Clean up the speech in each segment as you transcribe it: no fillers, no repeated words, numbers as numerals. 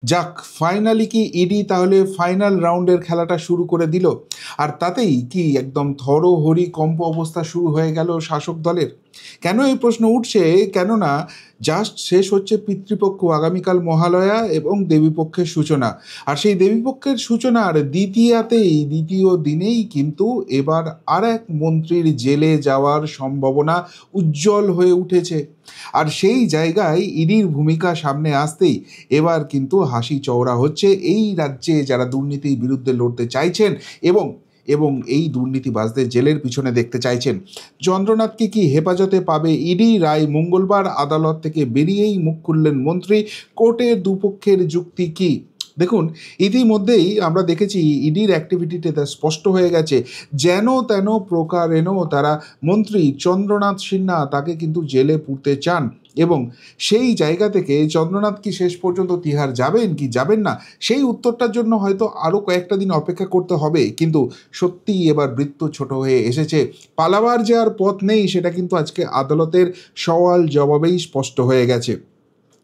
যাক, ফাইনালি কি ইডি তাহলে ফাইনাল রাউন্ডের খেলাটা শুরু করে দিল? আর তাতেই কি একদম থরহরি কম্প অবস্থা শুরু হয়ে গেল শাসক দলের? কেন এই প্রশ্ন উঠছে? কেননা জাস্ট শেষ হচ্ছে পিতৃপক্ষ, আগামীকাল মহালয়া এবং দেবীপক্ষের সূচনা। আর সেই দেবীপক্ষের সূচনার দ্বিতীয় দিনেই কিন্তু এবার আর এক মন্ত্রীর জেলে যাওয়ার সম্ভাবনা উজ্জ্বল হয়ে উঠেছে। আর সেই জায়গায় ইডির ভূমিকা সামনে আসতেই এবার কিন্তু হাসি চওড়া হচ্ছে এই রাজ্যে যারা দুর্নীতির বিরুদ্ধে লড়তে চাইছেন এবং এবং এই দুর্নীতিবাজদের জেলের পিছনে দেখতে চাইছেন। চন্দ্রনাথকে কি হেফাজতে পাবে ইডি? রায় মঙ্গলবার, আদালত থেকে বেরিয়েই মুখ খুললেন মন্ত্রী। কোর্টের দুপক্ষের যুক্তি কি? দেখুন, ইতিমধ্যেই আমরা দেখেছি ইডির অ্যাক্টিভিটিতে তা স্পষ্ট হয়ে গেছে, যেন তেন প্রকারেণ তারা মন্ত্রী চন্দ্রনাথ সিনহা তাকে কিন্তু জেলে পুরতে চান। এবং সেই জায়গা থেকে চন্দ্রনাথ কি শেষ পর্যন্ত তিহার যাবেন কি যাবেন না, সেই উত্তরটার জন্য হয়তো আরও কয়েকটা দিন অপেক্ষা করতে হবে। কিন্তু সত্যিই এবার বৃত্ত ছোট হয়ে এসেছে। পালাবার যে আর পথ নেই সেটা কিন্তু আজকে আদালতের সওয়াল জবাবেই স্পষ্ট হয়ে গেছে।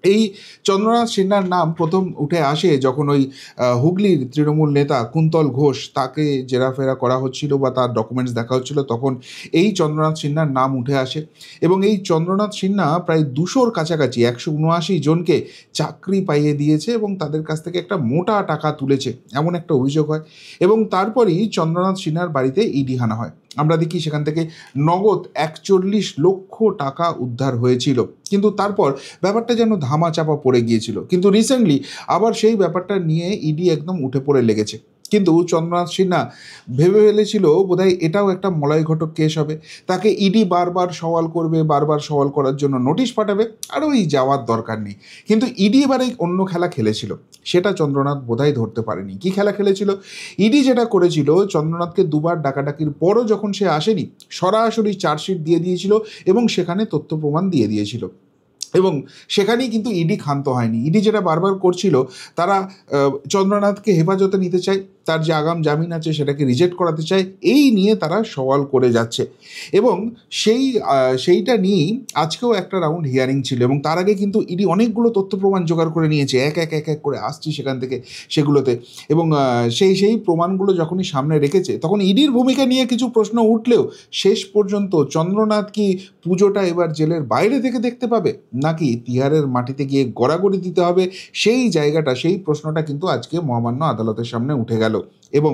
এই চন্দ্রনাথ সিনহার নাম প্রথম উঠে আসে যখন ওই হুগলির তৃণমূল নেতা কুন্তল ঘোষ তাকে জেরাফেরা করা হচ্ছিল বা তার ডকুমেন্টস দেখা হচ্ছিল, তখন এই চন্দ্রনাথ সিনহার নাম উঠে আসে। এবং এই চন্দ্রনাথ সিনহা প্রায় 200-র কাছাকাছি 179 জনকে চাকরি পাইয়ে দিয়েছে এবং তাদের কাছ থেকে একটা মোটা টাকা তুলেছে, এমন একটা অভিযোগ হয়। এবং তারপরই চন্দ্রনাথ সিনহার বাড়িতে ইডি হানা হয়। আমরা দেখি সেখান থেকে নগদ 41 লক্ষ টাকা উদ্ধার হয়েছিল। কিন্তু তারপর ব্যাপারটা যেন ধামাচাপা পড়ে গিয়েছিল। কিন্তু রিসেন্টলি আবার সেই ব্যাপারটা নিয়ে ইডি একদম উঠে পড়ে লেগেছে। কিন্তু চন্দ্রনাথ সিনহা ভেবে ফেলেছিল বোধহয় এটাও একটা মলয় ঘটক কেস হবে, তাকে ইডি বারবার সওয়াল করবে, বারবার সওয়াল করার জন্য নোটিশ পাঠাবে, আর ওই যাওয়ার দরকার নেই। কিন্তু ইডি এবার এই অন্য খেলা খেলেছিল, সেটা চন্দ্রনাথ বোধহয় ধরতে পারেনি। কি খেলা খেলেছিল? ইডি যেটা করেছিল, চন্দ্রনাথকে দুবার ডাকাডাকির পরও যখন সে আসেনি, সরাসরি চার্জশিট দিয়ে দিয়েছিল এবং সেখানে তথ্য প্রমাণ দিয়ে দিয়েছিল। এবং সেখানেই কিন্তু ইডি ক্ষান্ত হয়নি। ইডি যেটা বারবার করছিল, তারা চন্দ্রনাথকে হেফাজতে নিতে চায়, তার যে আগাম জামিন আছে সেটাকে রিজেক্ট করাতে চায়, এই নিয়ে তারা সওয়াল করে যাচ্ছে। এবং সেইটা নিয়েই আজকেও একটা রাউন্ড হিয়ারিং ছিল। এবং তার আগে কিন্তু ইডি অনেকগুলো তথ্য প্রমাণ জোগাড় করে নিয়েছে, এক এক এক এক করে আসছি সেখান থেকে সেগুলোতে। এবং সেই প্রমাণগুলো যখনই সামনে রেখেছে, তখন ইডির ভূমিকা নিয়ে কিছু প্রশ্ন উঠলেও শেষ পর্যন্ত চন্দ্রনাথ কি পুজোটা এবার জেলের বাইরে থেকে দেখতে পাবে, নাকি তিহারের মাটিতে গিয়ে গড়াগড়ি দিতে হবে, সেই জায়গাটা, সেই প্রশ্নটা কিন্তু আজকে মহামান্য আদালতের সামনে উঠে গেল। এবং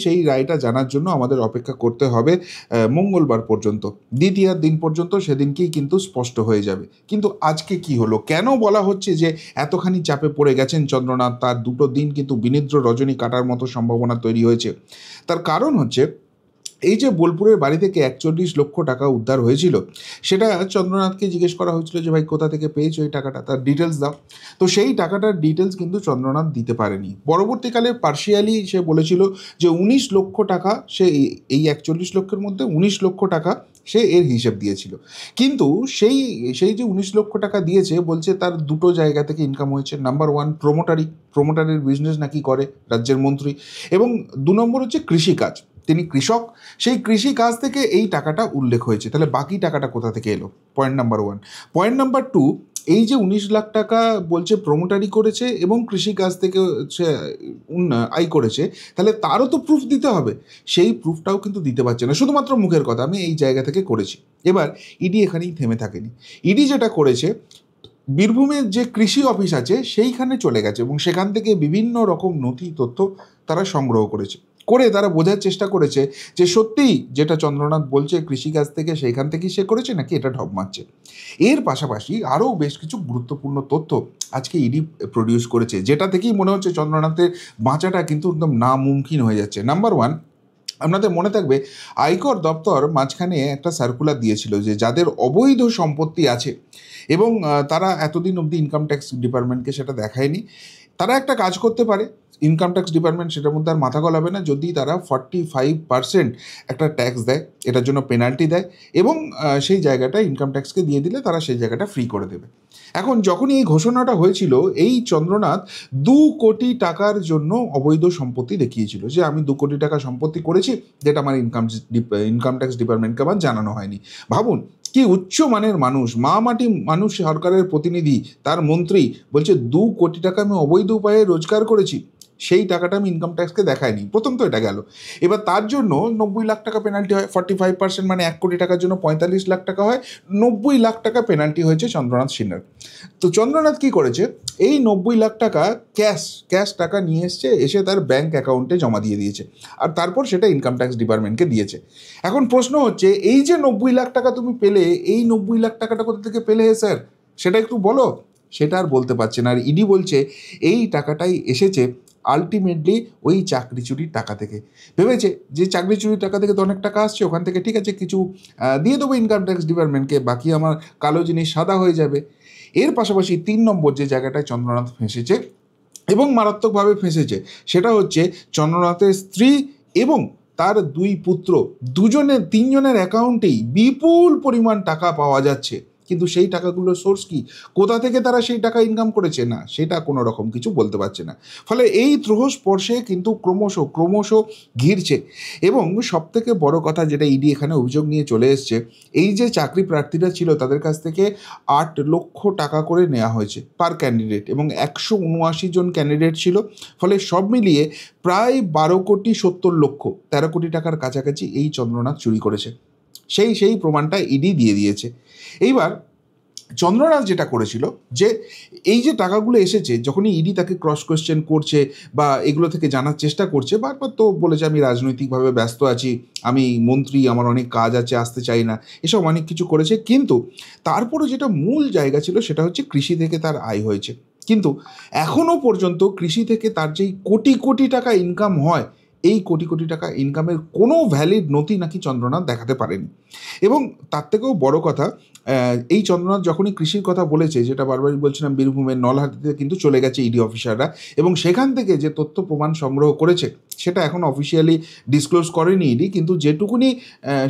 সেই রায়টা জানার জন্য আমাদের অপেক্ষা করতে হবে মঙ্গলবার পর্যন্ত, দ্বিতীয় দিন পর্যন্ত, সেদিনকেই কিন্তু স্পষ্ট হয়ে যাবে। কিন্তু আজকে কি হলো? কেন বলা হচ্ছে যে এতখানি চাপে পড়ে গেছেন চন্দ্রনাথ? তার দুটো দিন কিন্তু বিনিদ্র রজনী কাটার মতো সম্ভাবনা তৈরি হয়েছে। তার কারণ হচ্ছে, এই যে বোলপুরের বাড়ি থেকে 41 লক্ষ টাকা উদ্ধার হয়েছিল, সেটা চন্দ্রনাথকে জিজ্ঞেস করা হয়েছিল যে ভাই কোথা থেকে পেয়েছো এই টাকাটা, তার ডিটেলস দাও। তো সেই টাকাটার ডিটেলস কিন্তু চন্দ্রনাথ দিতে পারেনি। পরবর্তীকালে পার্শিয়ালি সে বলেছিল যে 19 লক্ষ টাকা সে এই 41 লক্ষের মধ্যে 19 লক্ষ টাকা সে এর হিসেব দিয়েছিল। কিন্তু সেই যে 19 লক্ষ টাকা দিয়েছে, বলছে তার দুটো জায়গা থেকে ইনকাম হয়েছে। নাম্বার 1, প্রমোটারের বিজনেস নাকি করে রাজ্যের মন্ত্রী। এবং 2 নম্বর হচ্ছে কৃষিকাজ, তিনি কৃষক, সেই কৃষি কাজ থেকে এই টাকাটা উল্লেখ হয়েছে। তাহলে বাকি টাকাটা কোথা থেকে এলো? Point number 1। পয়েন্ট নাম্বার 2, এই যে 19 লাখ টাকা বলছে প্রমোটারি করেছে এবং কৃষি কাজ থেকে সে আয় করেছে, তাহলে তারও তো প্রুফ দিতে হবে। সেই প্রুফটাও কিন্তু দিতে পারছে না, শুধুমাত্র মুখের কথা আমি এই জায়গা থেকে করেছি। এবার ইডি এখানেই থেমে থাকেনি। ইডি যেটা করেছে, বীরভূমের যে কৃষি অফিস আছে সেইখানে চলে গেছে এবং সেখান থেকে বিভিন্ন রকম নথি তথ্য তারা সংগ্রহ করে তারা বোঝার চেষ্টা করেছে যে সত্যিই যেটা চন্দ্রনাথ বলছে কৃষিকাজ থেকে, সেইখান থেকেই সে করেছে নাকি এটা ঢপ মারছে। এর পাশাপাশি আরও বেশ কিছু গুরুত্বপূর্ণ তথ্য আজকে ইডি প্রডিউস করেছে, যেটা থেকেই মনে হচ্ছে চন্দ্রনাথের বাঁচাটা কিন্তু একদম নামুমকিন হয়ে যাচ্ছে। নাম্বার 1, আপনাদের মনে থাকবে আয়কর দপ্তর মাঝখানে একটা সার্কুলার দিয়েছিল যে যাদের অবৈধ সম্পত্তি আছে এবং তারা এতদিন অবধি ইনকাম ট্যাক্স ডিপার্টমেন্টকে সেটা দেখায়নি, তারা একটা কাজ করতে পারে। ইনকাম ট্যাক্স ডিপার্টমেন্ট সেটার মধ্যে আর মাথা গলাবে না যদি তারা 45% একটা ট্যাক্স দেয়, এটার জন্য পেনাল্টি দেয় এবং সেই জায়গাটা ইনকাম ট্যাক্সকে দিয়ে দিলে তারা সেই জায়গাটা ফ্রি করে দেবে। এখন যখনই এই ঘোষণাটা হয়েছিল, এই চন্দ্রনাথ 2 কোটি টাকার জন্য অবৈধ সম্পত্তি দেখিয়েছিল যে আমি 2 কোটি টাকা সম্পত্তি করেছি, যেটা আমার ইনকাম ট্যাক্স ডিপার্টমেন্টকে আমার জানানো হয়নি। ভাবুন কি উচ্চ মানের মানুষ, মাটি মানুষ সরকারের প্রতিনিধি, তার মন্ত্রী বলছে 2 কোটি টাকা আমি অবৈধ উপায়ে রোজগার করেছি সেই টাকাটা আমি ইনকাম ট্যাক্সকে দেখাইনি, প্রথম তো এটা গেল। এবার তার জন্য 90 লাখ টাকা পেনাল্টি হয়, 45%, মানে 1 কোটি টাকার জন্য 45 লাখ টাকা হয়, 90 লাখ টাকা পেনাল্টি হয়েছে চন্দ্রনাথ সিনহার। তো চন্দ্রনাথ কি করেছে, এই 90 লাখ টাকা ক্যাশ টাকা নিয়ে এসে তার ব্যাংক অ্যাকাউন্টে জমা দিয়ে দিয়েছে, আর তারপর সেটা ইনকাম ট্যাক্স ডিপার্টমেন্টকে দিয়েছে। এখন প্রশ্ন হচ্ছে, এই যে 90 লাখ টাকা তুমি পেলে, এই 90 লাখ টাকাটা কোথা থেকে পেলে স্যার, সেটা একটু বলো। সেটা আর বলতে পারছে না। আর ইডি বলছে এই টাকাটাই এসেছে আলটিমেটলি ওই চাকরি চুরির টাকা থেকে। ভেবেছে যে চাকরি চুরির টাকা থেকে তো অনেক টাকা আসছে, ওখান থেকে ঠিক আছে কিছু দিয়ে দেবো ইনকাম ট্যাক্স ডিপার্টমেন্টকে, বাকি আমার কালো জিনিস সাদা হয়ে যাবে। এর পাশাপাশি 3 নম্বর যে জায়গাটায় চন্দ্রনাথ ফেঁসেছে এবং মারাত্মকভাবে ফেঁসেছে, সেটা হচ্ছে চন্দ্রনাথের স্ত্রী এবং তার 2 পুত্র, তিনজনের অ্যাকাউন্টেই বিপুল পরিমাণ টাকা পাওয়া যাচ্ছে, কিন্তু সেই টাকাগুলোর সোর্স কি, কোথা থেকে তারা সেই টাকা ইনকাম করেছে, না সেটা কোনো রকম কিছু বলতে পারছে না। ফলে এই ত্রহস্পর্শে কিন্তু ক্রমশ ঘিরছে। এবং সবথেকে বড় কথা যেটা ইডি এখানে অভিযোগ নিয়ে চলে এসছে, এই যে চাকরি প্রার্থীরা ছিল তাদের কাছ থেকে 8 লক্ষ টাকা করে নেওয়া হয়েছে পার ক্যান্ডিডেট, এবং 179 জন ক্যান্ডিডেট ছিল। ফলে সব মিলিয়ে প্রায় 12,70,00,000, 13 কোটি টাকার কাছাকাছি এই চন্দ্রনাথ চুরি করেছে। সেই প্রমাণটা ইডি দিয়ে দিয়েছে। এইবার চন্দ্রনাথ যেটা করেছিল, যে এই যে টাকাগুলো এসেছে, যখনই ইডি তাকে ক্রস কোয়েশ্চেন করছে বা এগুলো থেকে জানার চেষ্টা করছে, বারবার তো বলেছে আমি রাজনৈতিকভাবে ব্যস্ত আছি, আমি মন্ত্রী, আমার অনেক কাজ আছে, আসতে চাই না, এসব অনেক কিছু করেছে। কিন্তু তারপরে যেটা মূল জায়গা ছিল সেটা হচ্ছে কৃষি থেকে তার আয় হয়েছে। কিন্তু এখনও পর্যন্ত কৃষি থেকে তার যেই কোটি কোটি টাকা ইনকাম হয়, এই কোটি কোটি টাকা ইনকামের কোনো ভ্যালিড নথি নাকি চন্দ্রনাথ দেখাতে পারেনি। এবং তার থেকেও বড় কথা, এই চন্দ্রনাথ যখনই কৃষির কথা বলেছে, যেটা বারবারই বলছিলাম, বীরভূমের নলহাটিতে কিন্তু চলে গেছে ইডি অফিসাররা, এবং সেখান থেকে যে তথ্য প্রমাণ সংগ্রহ করেছে সেটা এখন অফিসিয়ালি ডিসক্লোজ করেনি ইডি, কিন্তু যেটুকুনি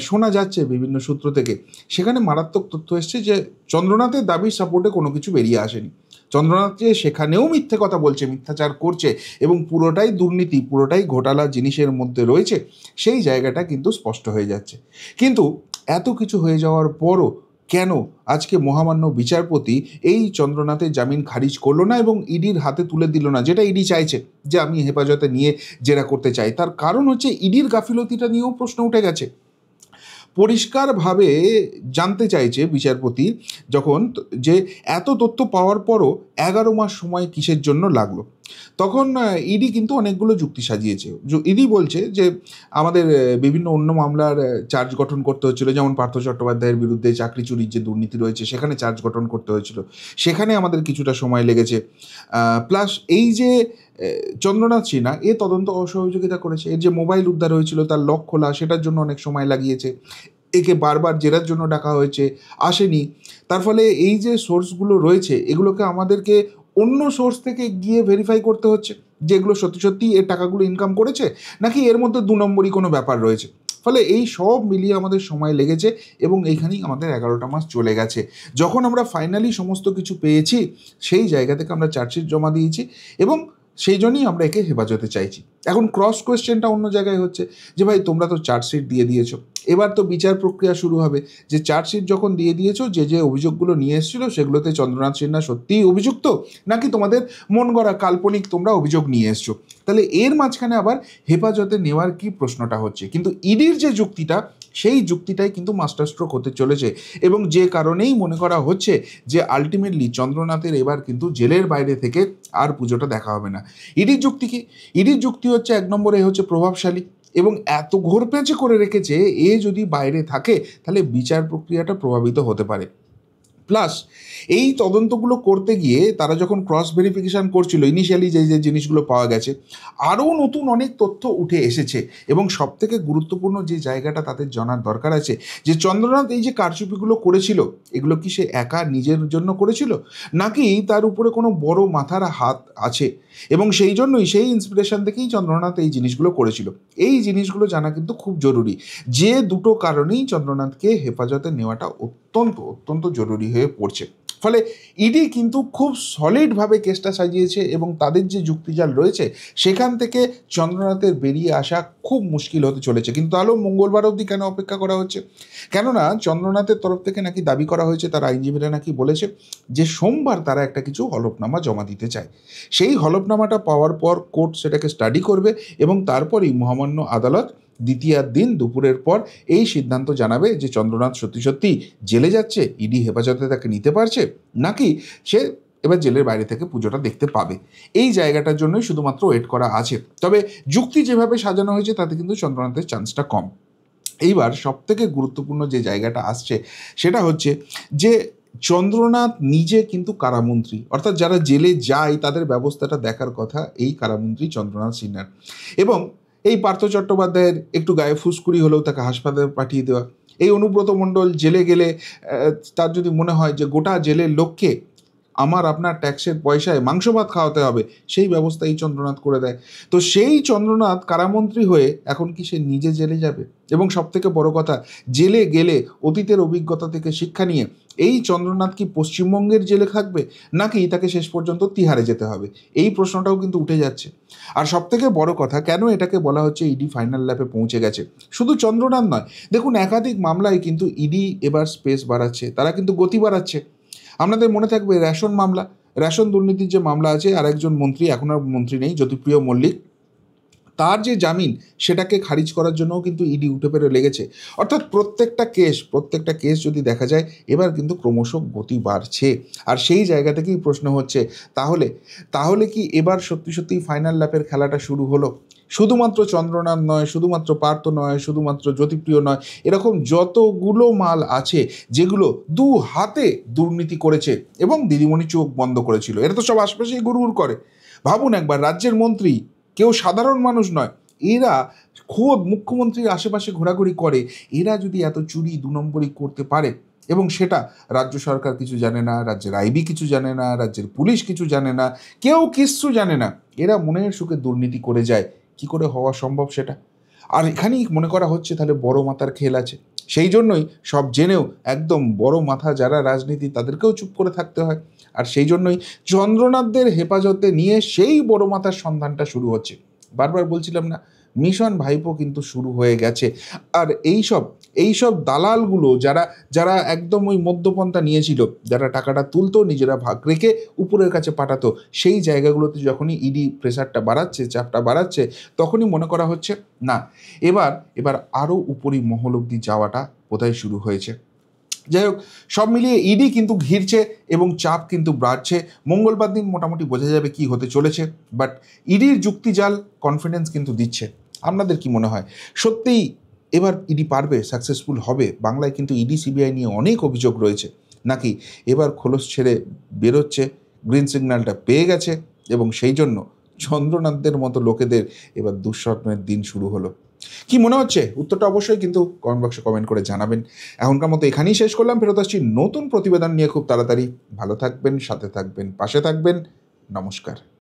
শোনা যাচ্ছে বিভিন্ন সূত্র থেকে, সেখানে মারাত্মক তথ্য এসছে যে চন্দ্রনাথের দাবির সাপোর্টে কোনো কিছু বেরিয়ে আসেনি। চন্দ্রনাথ যে সেখানেও মিথ্যে কথা বলছে, মিথ্যাচার করছে এবং পুরোটাই দুর্নীতি, পুরোটাই ঘোটালা জিনিসের মধ্যে রয়েছে, সেই জায়গাটা কিন্তু স্পষ্ট হয়ে যাচ্ছে। কিন্তু এত কিছু হয়ে যাওয়ার পরও কেন আজকে মহামান্য বিচারপতি এই চন্দ্রনাথের জামিন খারিজ করলো না এবং ইডির হাতে তুলে দিল না, যেটা ইডি চাইছে যে আমি হেফাজতে নিয়ে জেরা করতে চাই? তার কারণ হচ্ছে ইডির গাফিলতিটা নিয়েও প্রশ্ন উঠে গেছে। পরিষ্কারভাবে জানতে চাইছে বিচারপতি যখন, যে এত তথ্য পাওয়ার পরও 11 মাস সময় কিসের জন্য লাগলো। তখন ইডি কিন্তু অনেকগুলো যুক্তি সাজিয়েছে। ইডি বলছে যে আমাদের বিভিন্ন অন্য মামলার চার্জ গঠন করতে হচ্ছিল, যেমন পার্থ চট্টোপাধ্যায়ের বিরুদ্ধে চাকরি চুরির যে দুর্নীতি রয়েছে সেখানে চার্জ গঠন করতে হয়েছিল, সেখানে আমাদের কিছুটা সময় লেগেছে। প্লাস এই যে চন্দ্রনাথ সিনহা তদন্ত অসহযোগিতা করেছে, এর যে মোবাইল উদ্ধার হয়েছিল তার লক খোলা, সেটার জন্য অনেক সময় লাগিয়েছে। একে বারবার জেরার জন্য ডাকা হয়েছে, আসেনি। তার ফলে এই যে সোর্সগুলো রয়েছে এগুলোকে আমাদেরকে অন্য সোর্স থেকে গিয়ে ভেরিফাই করতে হচ্ছে যে এগুলো সত্যি সত্যি এর টাকাগুলো ইনকাম করেছে, নাকি এর মধ্যে 2 নম্বরই কোনো ব্যাপার রয়েছে। ফলে এই সব মিলিয়ে আমাদের সময় লেগেছে এবং এইখানেই আমাদের 11টা মাস চলে গেছে। যখন আমরা ফাইনালি সমস্ত কিছু পেয়েছি, সেই জায়গা থেকে আমরা চার্জশিট জমা দিয়েছি এবং সেই জন্যই আমরা একে হেফাজতে চাইছি। এখন ক্রস কোয়েশ্চেনটা অন্য জায়গায় হচ্ছে যে ভাই তোমরা তো চার্জশিট দিয়ে দিয়েছো, এবার তো বিচার প্রক্রিয়া শুরু হবে, যে চার্জশিট যখন দিয়ে দিয়েছো, যে অভিযোগগুলো নিয়ে এসেছিলো সেগুলোতে চন্দ্রনাথ সিনহা সত্যিই অভিযুক্ত, নাকি তোমাদের মন গড়া কাল্পনিক তোমরা অভিযোগ নিয়ে এসছো? তাহলে এর মাঝখানে আবার হেফাজতে নেওয়ার কি প্রশ্নটা হচ্ছে। কিন্তু ইডির যে যুক্তিটা, সেই যুক্তিটাই কিন্তু মাস্টার স্ট্রোক হতে চলেছে এবং যে কারণেই মনে করা হচ্ছে যে আলটিমেটলি চন্দ্রনাথের এবার কিন্তু জেলের বাইরে থেকে আর পুজোটা দেখা হবে না। ইডির যুক্তি কি? ইডির যুক্তি হচ্ছে 1 নম্বরে হচ্ছে প্রভাবশালী, এবং এত ঘোরপেঁচে করে রেখেছে যদি বাইরে থাকে তাহলে বিচার প্রক্রিয়াটা প্রভাবিত হতে পারে। প্লাস এই তদন্তগুলো করতে গিয়ে তারা যখন ক্রস ভেরিফিকেশান করছিল, ইনিশিয়ালি যে জিনিসগুলো পাওয়া গেছে, আরও নতুন অনেক তথ্য উঠে এসেছে। এবং সবথেকে গুরুত্বপূর্ণ যে জায়গাটা তাদের জানার দরকার আছে, যে চন্দ্রনাথ এই যে কারচুপিগুলো করেছিল, এগুলো কি সে একা নিজের জন্য করেছিল, নাকি তার উপরে কোনো বড় মাথার হাত আছে, এবং সেই জন্যই সেই ইন্সপিরেশন থেকেই চন্দ্রনাথ এই জিনিসগুলো করেছিল। এই জিনিসগুলো জানা কিন্তু খুব জরুরি, যে দুটো কারণেই চন্দ্রনাথকে হেফাজতে নেওয়াটা অত্যন্ত অত্যন্ত জরুরি হয়ে পড়ছে। ফলে ইডি কিন্তু খুব সলিডভাবে কেসটা সাজিয়েছে এবং তাদের যে যুক্তিজাল রয়েছে সেখান থেকে চন্দ্রনাথের বেরিয়ে আসা খুব মুশকিল হতে চলেছে। কিন্তু তাহলেও মঙ্গলবার অবধি কেন অপেক্ষা করা হচ্ছে? কেননা চন্দ্রনাথের তরফ থেকে নাকি দাবি করা হয়েছে, তার আইনজীবীরা নাকি বলেছে যে সোমবার তারা একটা কিছু হলফনামা জমা দিতে চায়। সেই হলফনামাটা পাওয়ার পর কোর্ট সেটাকে স্টাডি করবে এবং তারপরেই মহামান্য আদালত দ্বিতীয়ার দিন দুপুরের পর এই সিদ্ধান্ত জানাবে যে চন্দ্রনাথ সত্যি সত্যি জেলে যাচ্ছে, ইডি হেফাজতে তাকে নিতে পারছে, নাকি সে এবার জেলের বাইরে থেকে পুজোটা দেখতে পাবে। এই জায়গাটার জন্যই শুধুমাত্র ওয়েট করা আছে। তবে যুক্তি যেভাবে সাজানো হয়েছে তাতে কিন্তু চন্দ্রনাথের চান্সটা কম। এইবার সবথেকে গুরুত্বপূর্ণ যে জায়গাটা আসছে সেটা হচ্ছে যে চন্দ্রনাথ নিজে কিন্তু কারামন্ত্রী, অর্থাৎ যারা জেলে যায় তাদের ব্যবস্থাটা দেখার কথা এই কারামন্ত্রী চন্দ্রনাথ সিনহার। এবং এই পার্থ চট্টোপাধ্যায়ের একটু গায়ে ফুসকুড়ি হলেও তাকে হাসপাতালে পাঠিয়ে দেওয়া, এই অনুব্রত মণ্ডল জেলে গেলে তার যদি মনে হয় যে গোটা জেলের লোককে আমার আপনার ট্যাক্সের পয়সায় মাংস ভাত খাওয়াতে হবে, সেই ব্যবস্থা এই চন্দ্রনাথ করে দেয়। তো সেই চন্দ্রনাথ কারামন্ত্রী হয়ে এখন কি সে নিজে জেলে যাবে? এবং সবথেকে বড় কথা, জেলে গেলে অতীতের অভিজ্ঞতা থেকে শিক্ষা নিয়ে এই চন্দ্রনাথ কি পশ্চিমবঙ্গের জেলে থাকবে, নাকি তাকে শেষ পর্যন্ত তিহারে যেতে হবে? এই প্রশ্নটাও কিন্তু উঠে যাচ্ছে। আর সবথেকে বড় কথা, কেন এটাকে বলা হচ্ছে ইডি ফাইনাল ল্যাপে পৌঁছে গেছে? শুধু চন্দ্রনাথ নয়, দেখুন একাধিক মামলায় কিন্তু ইডি এবার স্পেস বাড়াচ্ছে, তারা কিন্তু গতি বাড়াচ্ছে। আপনাদের মনে থাকবে রেশন মামলা, রেশন দুর্নীতির যে মামলা আছে, আর একজন মন্ত্রী, এখন আর মন্ত্রী নেই, জ্যোতিপ্রিয় মল্লিক, তার যে জামিন সেটাকে খারিজ করার জন্যও কিন্তু ইডি উঠে পেরে লেগেছে। অর্থাৎ প্রত্যেকটা কেস যদি দেখা যায় এবার কিন্তু ক্রমশ গতি বাড়ছে। আর সেই জায়গা থেকেই প্রশ্ন হচ্ছে, তাহলে কি এবার সত্যি সত্যি ফাইনাল ল্যাপের খেলাটা শুরু হলো? শুধুমাত্র চন্দ্রনাথ নয়, শুধুমাত্র পার্থ নয়, শুধুমাত্র জ্যোতিপ্রিয় নয়, এরকম যতগুলো মাল আছে যেগুলো দু হাতে দুর্নীতি করেছে এবং দিদিমণি চোখ বন্ধ করেছিল, এরা তো সব আশপাশেই গুড়গুড় করে। ভাবুন একবার, রাজ্যের মন্ত্রী, কেউ সাধারণ মানুষ নয়, এরা খোদ মুখ্যমন্ত্রীর আশেপাশে ঘোরাঘুরি করে, এরা যদি এত চুরি দু নম্বরই করতে পারে এবং সেটা রাজ্য সরকার কিছু জানে না, রাজ্যের আইবি কিছু জানে না, রাজ্যের পুলিশ কিছু জানে না, কেউ কিচ্ছু জানে না, এরা মনের সুখে দুর্নীতি করে যায়, কি করে হওয়া সম্ভব সেটা? আর এখানেই মনে করা হচ্ছে তাহলে বড় মাথার খেল আছে। সেই জন্যই সব জেনেও একদম বড় মাথা যারা রাজনীতি তাদেরকেও চুপ করে থাকতে হয়। আর সেই জন্যই চন্দ্রনাথদের হেফাজতে নিয়ে সেই বড় মাথার সন্ধানটা শুরু হচ্ছে। বারবার বলছিলাম না, মিশন ভাইপো কিন্তু শুরু হয়ে গেছে। আর এইসব দালালগুলো যারা একদম ওই মধ্যপন্থা নিয়েছিল, যারা টাকাটা তুলতো নিজেরা ভাগ রেখে উপরের কাছে পাঠাতো, সেই জায়গাগুলোতে যখনই ইডি প্রেসারটা বাড়াচ্ছে, চাপটা বাড়াচ্ছে, তখনই মনে করা হচ্ছে না, এবার আরও উপরি মহল অবধি যাওয়াটা বোধহয় শুরু হয়েছে। যাই হোক, সব মিলিয়ে ইডি কিন্তু ঘিরছে এবং চাপ কিন্তু বাড়ছে। মঙ্গলবার দিন মোটামুটি বোঝা যাবে কি হতে চলেছে, বাট ইডির যুক্তিজাল কনফিডেন্স কিন্তু দিচ্ছে। আপনাদের কি মনে হয়, সত্যিই এবার ইডি পারবে, সাকসেসফুল হবে? বাংলায় কিন্তু ইডি সিবিআই নিয়ে অনেক অভিযোগ রয়েছে, নাকি এবার খোলস ছেড়ে বেরোচ্ছে, গ্রিন সিগন্যালটা পেয়ে গেছে এবং সেই জন্য চন্দ্রনাথদের মতো লোকেদের এবার দুঃস্বপ্নের দিন শুরু হলো? কি মনে হচ্ছে? উত্তরটা অবশ্যই কিন্তু কমেন্ট বক্সে কমেন্ট করে জানাবেন। এখনকার মতো এখানেই শেষ করলাম, ফেরত আসছি নতুন প্রতিবেদন নিয়ে খুব তাড়াতাড়ি। ভালো থাকবেন, সাথে থাকবেন, পাশে থাকবেন। নমস্কার।